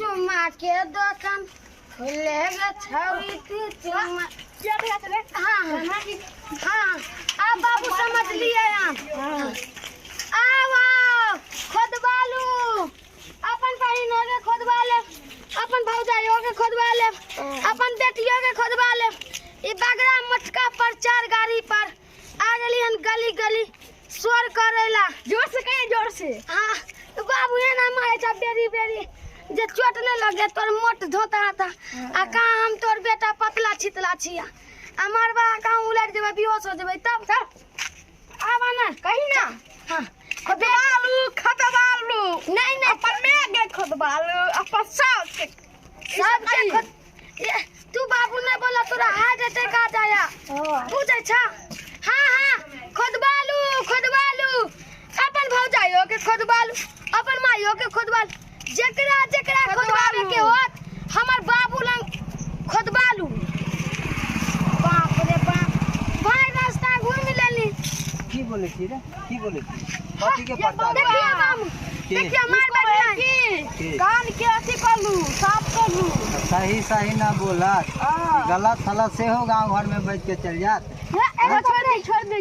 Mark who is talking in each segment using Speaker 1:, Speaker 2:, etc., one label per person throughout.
Speaker 1: चुम्मा के दुकान खुलेगा छवि की चुम्मा। हाँ हाँ आप बाबू समझ लिए आप। आओ खोदवा लू अपन बहनों के खोदवा ले, अपन भौजाइयों के खोदवा ले, अपन बेटियों के खोदवा ले। ये बगरा मटका पर चार गाड़ी पर आ गली हन गली गली शोर करेला। जोर से कहीं जोर से। हाँ तो बाबू ये ना मारे था बेरी बेरी जे चोट न लगे तोर मोट धोता था आ का हम तोर बेटा पतला छितला छिया हमार बा का उलट देबे बेहोश हो जेबे तब आवा ना कहीं ना। हां खतबालू नहीं नहीं अपन में गे खतबालू अपन सब के तू बाबू ने बोला तोरा हार्ट अटैक आ जाया बुझै छ। हां हां खोदबालू अपन भौजाइयो के खोदबालू अपन माइयो के खोदबालू जेकरा जेकरा खोदबावे के होत हमर बाबू लंग खोदबालू। बाप रे बाप भाई रास्ता घूम लेली।
Speaker 2: की बोले छी रे की बोले छी कथि के पता
Speaker 1: देखिए बाबू देखिए मार बैठला कान के अथी करलू साफ करलू।
Speaker 2: सही सही ना बोलत गलत सलत से हो गांव घर में बैठ के चल जात।
Speaker 1: छोड़ दे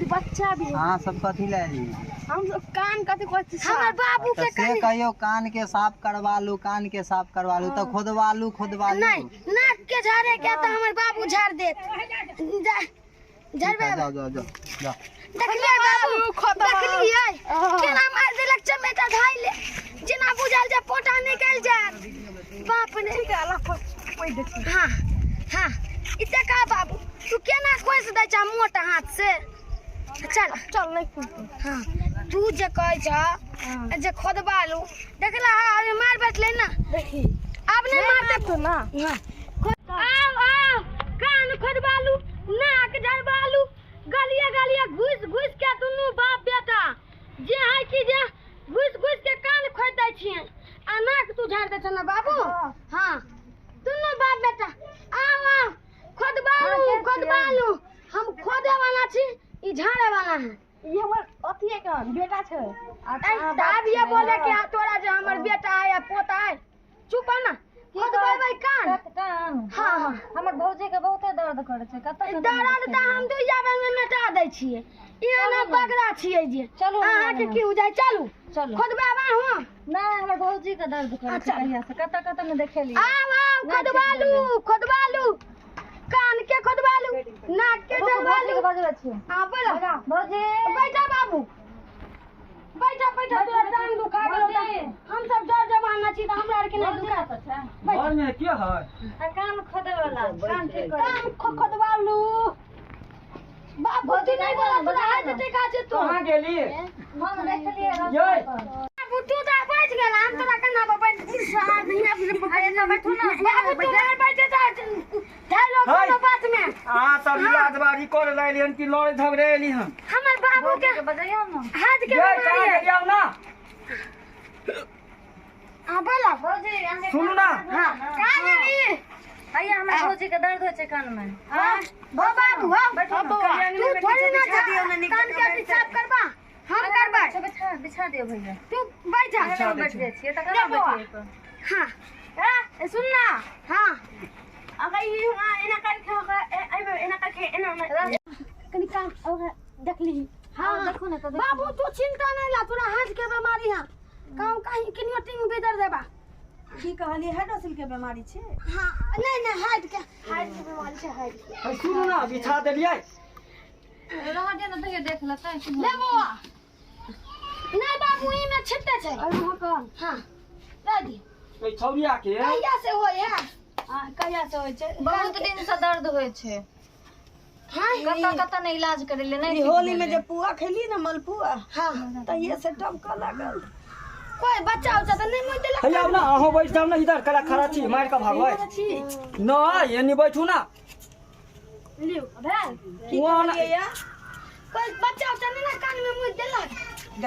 Speaker 1: बच्चा भी।
Speaker 2: हां सब कथि ले ली
Speaker 1: हम सब कान कथि कहत हमर बाबू के
Speaker 2: से कहियो कान के साफ करवा लू कान के साफ करवा लू तो खोदवा लू
Speaker 1: नहीं नाक के झाड़े के तो हमर बाबू झाड़ देत झड़बे
Speaker 2: जाओ जाओ जाओ जाओ
Speaker 1: देखलिए बाबू देखलिए केना मार देलक चमेटा धाइ ले जेना बुझल जे पोटा निकल जाए। बाप ने कोई देखी। हां हां इते का बाबू तू केना खोस दै छ मोटा हाथ से। चल चल नहीं। हां तू जे कहै छ जे खोदबालू देखला अरे मार बैठले ना देखी अब नहीं मारते तो ना। आओ कान खोदबालू नाक झड़बालू गलिया गलिया घुस घुस के दुनू बाप बेटा जे है कि जे घुस घुस के कान खोद दै छिए आ नाक तू झाड़ दे छ ना बाबू। हां दुनू बाप बेटा आओ खोदबालू हम खोदे वाला छी ई झाड़े वाला है।
Speaker 3: ये हमर अथिए का बेटा छै
Speaker 1: अब ये बोले कि तोरा जो हमर बेटा है या पोता है चुप ना खोदबै कान। हां हां
Speaker 3: हमर भौजी के बहुते दर्द करे छै कत
Speaker 1: दर्द त हम दू जाबे में मेटा दै छिए ई ना बगरा छिए जे
Speaker 3: चलो
Speaker 1: अहाँ के की हो जाय चलू
Speaker 3: चलो
Speaker 1: खोदबाबा हो
Speaker 3: ना हमर भौजी के दर्द करे छै कहिया से कत में देखेली।
Speaker 1: आओ खोदबालू कान के खोदबालू नाक के झड़बालू
Speaker 3: के बजले छी।
Speaker 1: हां बोला
Speaker 3: भौजी
Speaker 1: बैठा बाबू बैठा तोरा टांग दुखा गेलो हम सब डर जवाना छी त हमरा आर के नहीं दुखात छै।
Speaker 2: घर में के है
Speaker 3: कान खोदे वाला कान ठीक करे
Speaker 1: कान खोदबालू बाप भौजी नहीं बोला तोरा हाथ अटैक आ जे तू
Speaker 2: कहां गेली
Speaker 3: हम देखलिए
Speaker 2: ये
Speaker 1: बुट्टू ता बैठ गेल हम तोरा केना बैठ साथ नहीं अपने ना बैठो ना बाबू तू नहीं बैठे जा हेलो कोनो बात में
Speaker 2: हां सब लाजबाजी कर लेलियन कि लड़े झगड़े एली हम
Speaker 1: हमर बाबू के
Speaker 3: बजाइयो ना
Speaker 1: हाथ के
Speaker 2: ये
Speaker 1: बीमारी
Speaker 2: कहां
Speaker 1: है।
Speaker 2: गेलियौ ना
Speaker 1: हां बोला
Speaker 3: भौजी आगे
Speaker 2: सुनू ना
Speaker 1: हां कहां गेली
Speaker 3: आइए हमर भौजी के दर्द होय छै कान में।
Speaker 1: हां बो बाबू हां
Speaker 3: बैठो
Speaker 1: तू थोड़ी ना कान के अथी साफ करबा हम करबै
Speaker 3: बिछा दियो भैया
Speaker 1: तू बैठा
Speaker 3: बैठ जाए छिए त कना बैठिए तो।
Speaker 1: हां ए सुन ना हां
Speaker 3: अगर ये एना करके एना करके एना
Speaker 1: कनी काम देख ली। हां
Speaker 3: देखो ना तो
Speaker 1: बाबू तू चिंता नहीं ला तोरा हाथ के बीमारी है काम कहीं किनियो टिंग बेदर देबा
Speaker 3: की कहली हाइड्रोसिल के बीमारी छै।
Speaker 1: हां नहीं हाथ के बीमारी छै हाथ
Speaker 2: सुनू ना बिछा देलियै
Speaker 3: रह दे ना तो देख लेते
Speaker 1: ले बुआ नहीं बाबू ई में छिट्टे छै
Speaker 3: अरे कौन
Speaker 1: हां दे दी
Speaker 2: ओइ छौरिया के
Speaker 1: कहिया से होय है
Speaker 3: हां कहिया से होय छै बहुत दिन से दर्द होय छै।
Speaker 1: हां
Speaker 3: कत ने इलाज करेले नहीं
Speaker 4: होली में जब पुआ खेली ना मलपुआ
Speaker 1: हां
Speaker 4: तो ये से टपका लागल
Speaker 1: कोई बच्चा उच्चा तो नहीं मुझ देलक
Speaker 2: हैया ना अहो बैठ जाओ ना इधर कला खड़ा छी मार के भागबै ना एनी बैठू ना
Speaker 1: लियो भाई
Speaker 2: वहां ना
Speaker 4: या
Speaker 1: कोई बच्चा उच्चा नहीं ना कान में मुझ देलक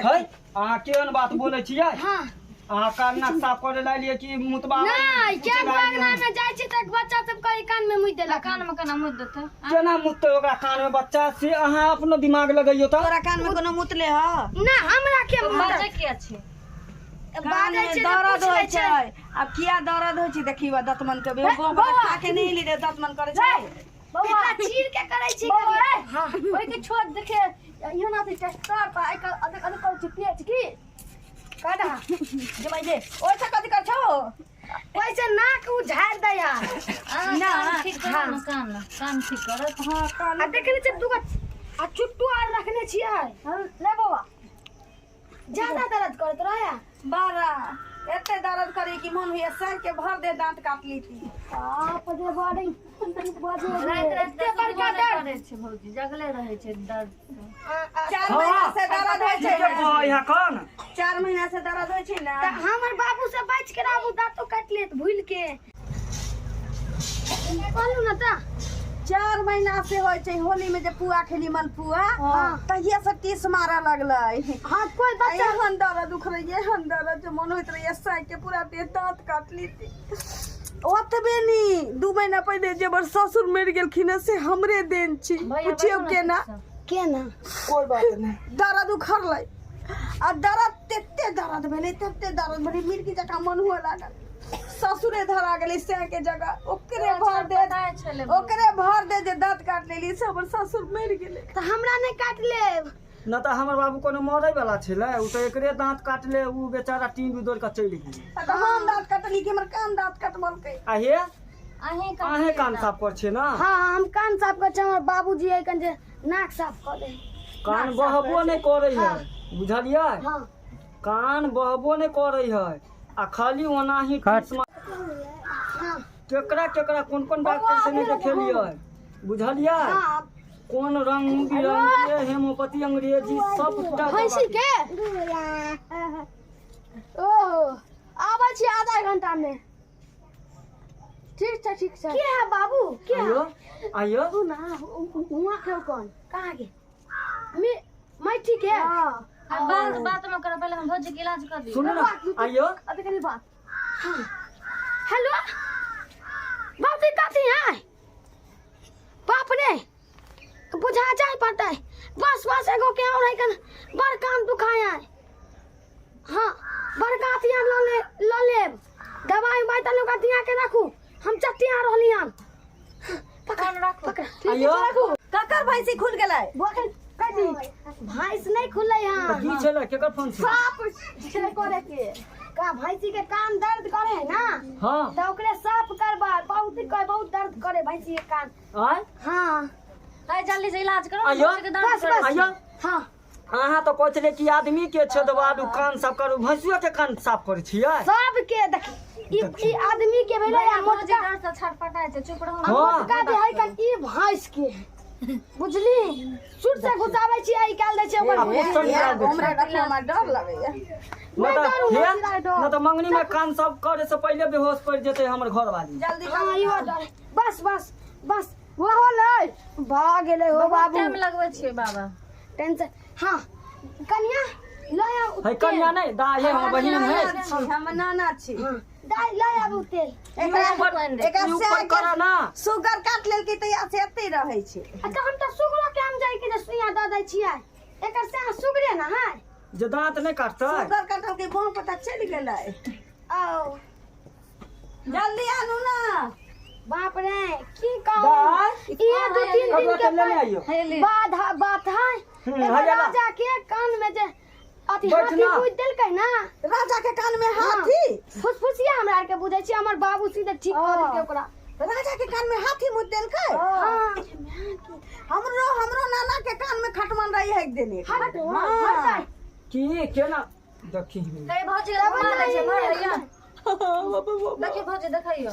Speaker 2: है अहाँ केहन बात बोले छियै
Speaker 1: हां
Speaker 2: अहाँ कान नाक साफ करे लालिए कि मुतबा
Speaker 1: नहीं क्या बागना में जाय छी तक बच्चा सब कई कान में मुझ देलक
Speaker 3: कान में केना मुद देते
Speaker 2: केना मुतते ओकरा कान में बच्चा से अहाँ अपनो दिमाग लगैयो त
Speaker 4: तोरा कान में कोनो मुतले ह
Speaker 1: ना हमरा के
Speaker 3: बाजे के छै
Speaker 4: कान में दर्द होइ छै अब किया दर्द होइ छै देखिबा दतमन के खा के नहीं ली दतमन करे छै
Speaker 1: बौआ चीर के करे छी
Speaker 3: हां ओइ के छोड़ देखे यो ना ते टेस्टर पर आई अदक कर चितिए की काटा जे भाई दे ओइ से कथि कर छौ
Speaker 1: वैसे नाक उ झाड़ दे यार
Speaker 3: ना ठीक कर कान ठीक कर हां कान
Speaker 1: आ देखले छै दुगो आ चुट्टू आर रखने छियै
Speaker 3: ले बौआ
Speaker 1: ज्यादा दर्द करत रहे
Speaker 4: बारा एते दर्द करे कि मन हुए सह के भर दे दांत काट ली थी
Speaker 1: आप दे बॉडी
Speaker 3: रात के बड़का दर्द छै भौजी जगले रहे छै दर्द
Speaker 4: 4 महीना से दर्द होइ छै
Speaker 2: यहाँ कौन
Speaker 4: 4 महीना से दर्द होइ छै ना
Speaker 1: हमर बाबू से बच के रहू दांतो काट लेत भूल के बोलू ना ता
Speaker 4: 4 महीना से होइ छै होली में जे पुआ खेली मलपुआ तहिया से टीस मारा लगलै
Speaker 1: हां कोई बच्चा
Speaker 4: एहन दर्द दुख रही एहन दर्द जो मन होइत रही सह के पूरा देह दांत काट ली थी ओतबे नी 2 महीना पहले जबर ससुर मर गेलखिन से हमरे देन छी पूछियो केना
Speaker 2: कोई बात नहीं
Speaker 4: दर्द उखड़लै आ दर्द तेते दर्द भेलै तेते दर्द भेलै मिर्गी जका मन हुए लागल ससुरे धरा गेलै से के जगह ओकरे भर दे जे दांत काट लेली से हमर ससुर मर गेलै
Speaker 1: त हमरा नहीं काट लेब
Speaker 2: न तो हमर बाबू कोनो मरै वाला छले उ तो एकरे दांत काटले उ बेचारा टीन बिदोर के चल गेल
Speaker 4: त हम दांत काटली कि हमर कान दांत कटबलकै
Speaker 2: आहे आहे कान साफ कर छे ना
Speaker 1: हां हम कान साफ कर छ हमर बाबूजी है कन जे नाक साफ कर दे
Speaker 2: कान बहबो नहीं करे है बुझलियै
Speaker 1: हां
Speaker 2: कान बहबो नहीं करे है आ खाली ओना ही
Speaker 1: हां
Speaker 2: केकरा केकरा कोन कोन डॉक्टर से नहीं देखेलियै बुझलियै
Speaker 1: हां
Speaker 2: कौन रंग बिरंग के हेमोपैथी अंग्रेजी सब
Speaker 1: भैंसी के ओहो आबै छी आधा घंटा में ठीक है के है बाबू के
Speaker 2: आयो आयो
Speaker 1: तू ना हुआ क्यों कौन कहां के मैं ठीक है
Speaker 3: बात में कर पहले हम भौजी के इलाज कर दियो
Speaker 2: सुन ना आयो
Speaker 1: अभी कनी बात हेलो बाबू कथी है बाप रे बुझा जाए पड़ता है बस एगो के और है कन बड़ कान दुखाया है हां बड़कातिया ल ले दवाई बात लोग कतिया के रखू हम चटिया रहलियन पकड़ रखू
Speaker 2: आयो
Speaker 4: ककर भैंसी खुल गेलै
Speaker 1: बोल कदी भैंस नहीं खुले
Speaker 2: त
Speaker 1: यहां
Speaker 2: की छले केकर फोन छे
Speaker 1: साफ छे करे के का भैंसी के कान दर्द करे है ना
Speaker 2: हां
Speaker 1: तो ओकरे साफ करबा बहुत दर्द करे भैंसी के कान
Speaker 2: आय
Speaker 1: हां
Speaker 3: है जल्दी से इलाज करो
Speaker 2: आयो
Speaker 3: भौजी के दर्द
Speaker 1: बस
Speaker 3: कर
Speaker 2: आयो
Speaker 1: हां
Speaker 2: अहाँ तो कहले कि आदमी के छेदवाडू कान साफ करू भैंसियो के कान साफ करे छियै
Speaker 1: सब के देखी ई आदमी के भेले या
Speaker 3: भौजी
Speaker 1: मोटका
Speaker 3: डर से छटपटाए छै चुप रहो
Speaker 2: हाँ।
Speaker 1: मोटका जे है कन ई भैंस के बुझली सुट से घुसावे छी आई काल दे छै ओकर
Speaker 4: हमरा रखला में डर लगैया
Speaker 2: न तो मंगनी में कान साफ करे से पहले बेहोश पड़ जेते हमर घर वाली
Speaker 4: जल्दी
Speaker 1: हां इहो डर बस वो होलै भाग गेलै हो बाबू
Speaker 3: टाइम लगबै छै बाबा
Speaker 1: टेंशन हां कन्या लया
Speaker 2: है कन्या नहीं दाहे हम बहिन है
Speaker 4: हम नाना छी
Speaker 1: दाई लया आबू तेल
Speaker 4: एकरा
Speaker 2: ऊपर करा ना
Speaker 4: शुगर काट लेल की तैया से एते रहै छै
Speaker 1: अच्छा हम त सुगरो के हम जाई के जे सुइया द दै छियै एकर से सुगरे ना है
Speaker 2: जे दांत नहीं काटतै
Speaker 4: शुगर काटल के बहु पता चल गेलै
Speaker 1: आओ
Speaker 4: जल्दी आनू ना
Speaker 1: बाप रे की कहूं ये 2-3 दिन के
Speaker 2: ले आइयो
Speaker 1: बात है
Speaker 2: हरियाणा
Speaker 1: राजा के कान में जे अथी
Speaker 2: बैठ
Speaker 1: हाथी
Speaker 2: ना।
Speaker 1: बुझ देलकै ना
Speaker 4: राजा के कान में हाथी
Speaker 1: फुसफुसिया हमरा आर के बुझै छी हमर बाबू सीधे ठीक कर देलकै ओकरा
Speaker 4: राजा के कान में हाथी मुद देलकै
Speaker 1: हां
Speaker 4: हमरो नाना के कान में खटमन रही है देने
Speaker 1: हट हां
Speaker 2: की केना देखी
Speaker 3: कई भौजी के मार ले छै मार लिया देखिए भौजी देखियो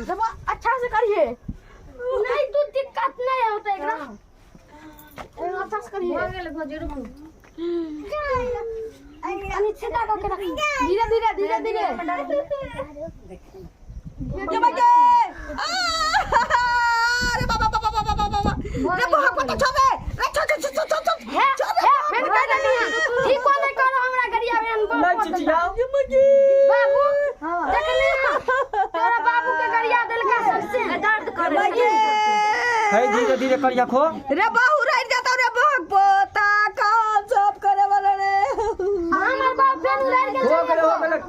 Speaker 1: जब अच्छा से करिए नहीं तू दिक्कत नहीं होता एकरा अच्छा से करिए
Speaker 3: हो गेल भौजी रुकू
Speaker 1: अनि छेटा करके रख धीरे धीरे
Speaker 4: ये बगे अरे बाबा रे बहुत पता छबे रे चल
Speaker 1: है मैं कह देनी ठीक को नहीं करो हमरा गरिया में
Speaker 2: नहीं चिचियाओ ये मगे
Speaker 1: बाबू देख ले तोरा बाबू के गरिया देलका सबसे
Speaker 3: दर्द करे
Speaker 2: है धीरे धीरे करिया खो
Speaker 4: रे बहु रह जाता रे भग पोता काम सब करे वाला रे
Speaker 1: हमर बाप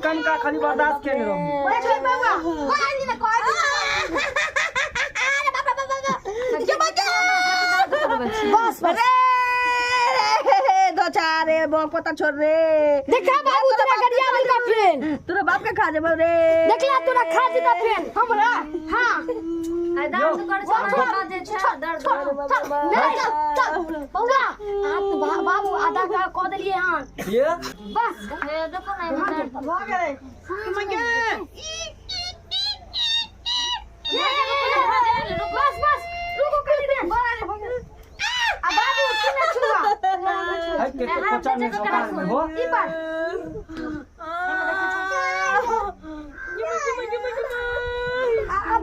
Speaker 2: कनका खाली बर्दाश्त केने रहू
Speaker 3: देखी बाबा कोई नहीं ना कोई बस बस
Speaker 4: दो चार रे बो पता छोड़ रे
Speaker 1: देखा बाबू तोरा गरिया वाली का फ्रेंड
Speaker 4: तोरा बाप के खा जेबो रे
Speaker 1: देखला तोरा खा जीता फ्रेंड हमरा हां
Speaker 3: डांस कर चला जे छ दर्द
Speaker 1: बौआ आप बाबू आधा का क देलिए हां
Speaker 2: ये
Speaker 1: बस
Speaker 3: देखो ना दर्द
Speaker 4: हो गए
Speaker 1: बस बस रुको कर दे आ बाबू किने छुआ
Speaker 2: है के कोचा में सकार में हो
Speaker 1: ई पर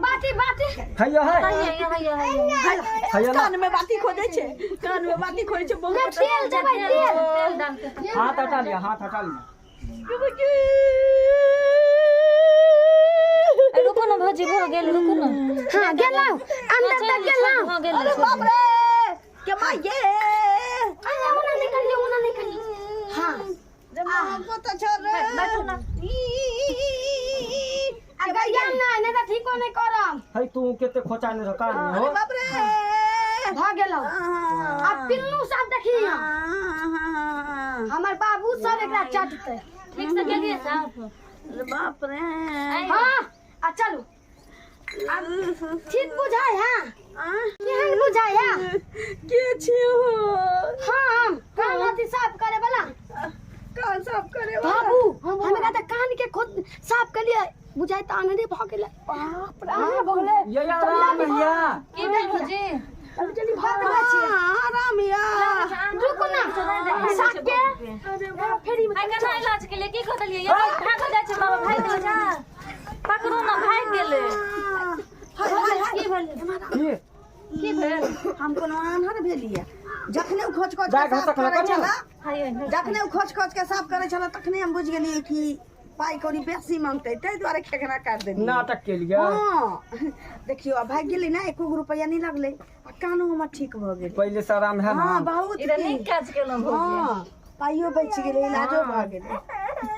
Speaker 1: बाटी बाटी
Speaker 2: हैया है
Speaker 4: कान में बाती खोजे छे कान में बाती खोजे छे बहुत
Speaker 1: तेल जबै तेल
Speaker 3: डाल के
Speaker 2: हाथ हटा लिया हाथ हटा लिया
Speaker 3: रुको ना भौजी भ गेल रुको ना
Speaker 1: हां गेलौ अंदर तक गेलौ
Speaker 3: भ गेल
Speaker 4: अरे बाप रे के मां ये
Speaker 1: अरे उना निकली हां
Speaker 4: हमको तो छोड़ रे
Speaker 3: बैठो ना
Speaker 1: अगर या नहीं तो ठीक नहीं करम
Speaker 2: है तू केते खोचा ने सकार में हो
Speaker 4: बाप रे
Speaker 1: भ गेलौ आ पिल्लू सब देखी हमर बाबू सब एकरा चाटते
Speaker 3: ठीक से गेलिए साहब
Speaker 4: अरे बाप रे
Speaker 1: हां आ चलू ठीक बुझाय हां केहन बुझाय हां
Speaker 4: के छियो
Speaker 1: हां कान हाथी साफ करे वाला
Speaker 4: कान साफ करे
Speaker 1: बाबू हमें कहता कान के खुद साफ कर लिया बुझाय त आनरे भ गेले बाप रे भ गेले
Speaker 2: ये राम भैया
Speaker 3: की भेल भौजी
Speaker 1: अभी जल्दी भाग गए छी
Speaker 4: आराम यार
Speaker 1: रुको ना साथ के फेरी में
Speaker 3: आई केना इलाज के लिए की कर देलिए ये भाग जाय छै बाबा भाग गेल जा पकड़ो ना भाग गेले की भेल
Speaker 2: ये
Speaker 3: की भेल
Speaker 4: हम कोनो आन्हर भेलिए जखने उ खोज खोज
Speaker 2: जा
Speaker 4: के
Speaker 2: घर
Speaker 4: साफ
Speaker 2: तक
Speaker 4: करे
Speaker 2: लगा
Speaker 4: छला
Speaker 3: हाय
Speaker 4: जखने उ खोज खोज के साफ करे छला तखने हम बुझ गेलिए कि पाई कौड़ी बेसी मांगते तै द्वारे खेगना काट देली
Speaker 2: नाटक के लिए
Speaker 4: हां देखियो अब भाग गेली ना 1 रुपया नहीं लगले आ कानो हमर ठीक भ गेल
Speaker 2: पहले से आराम है ना
Speaker 4: हां बहुत
Speaker 3: इधर नहीं काज केलो भौजी
Speaker 4: हां पाइयो बच गेलै इलाजो भ गेलै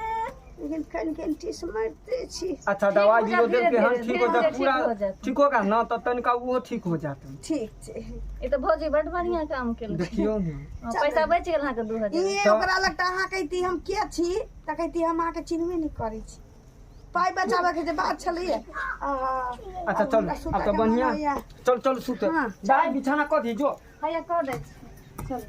Speaker 4: लेकिन कन टीस मारते छी
Speaker 2: अच्छा दवाई दियो देव के हम ठीक हो जा
Speaker 3: धीरे-धीरे
Speaker 2: पूरा
Speaker 3: ठीक हो जाता।
Speaker 2: ठीक होगा ना तो तनिका वो ठीक हो जाता
Speaker 4: ठीक छै
Speaker 3: ये तो भौजी बड़ बढ़िया काम केल
Speaker 2: देखियो ना
Speaker 3: पैसा बच गेल हां के 2000
Speaker 4: ई ओकरा लगता अहाँ कहती हम के छी त कहती हम अहाँ के चिन्हबे नहीं करै छी पाई बचावे के जे बात छलिए
Speaker 2: अच्छा चल अब तो बढ़िया चल चल सुत
Speaker 4: हाँ,
Speaker 2: जाए बिछाना क दी जो
Speaker 3: हाय कर दे
Speaker 4: चल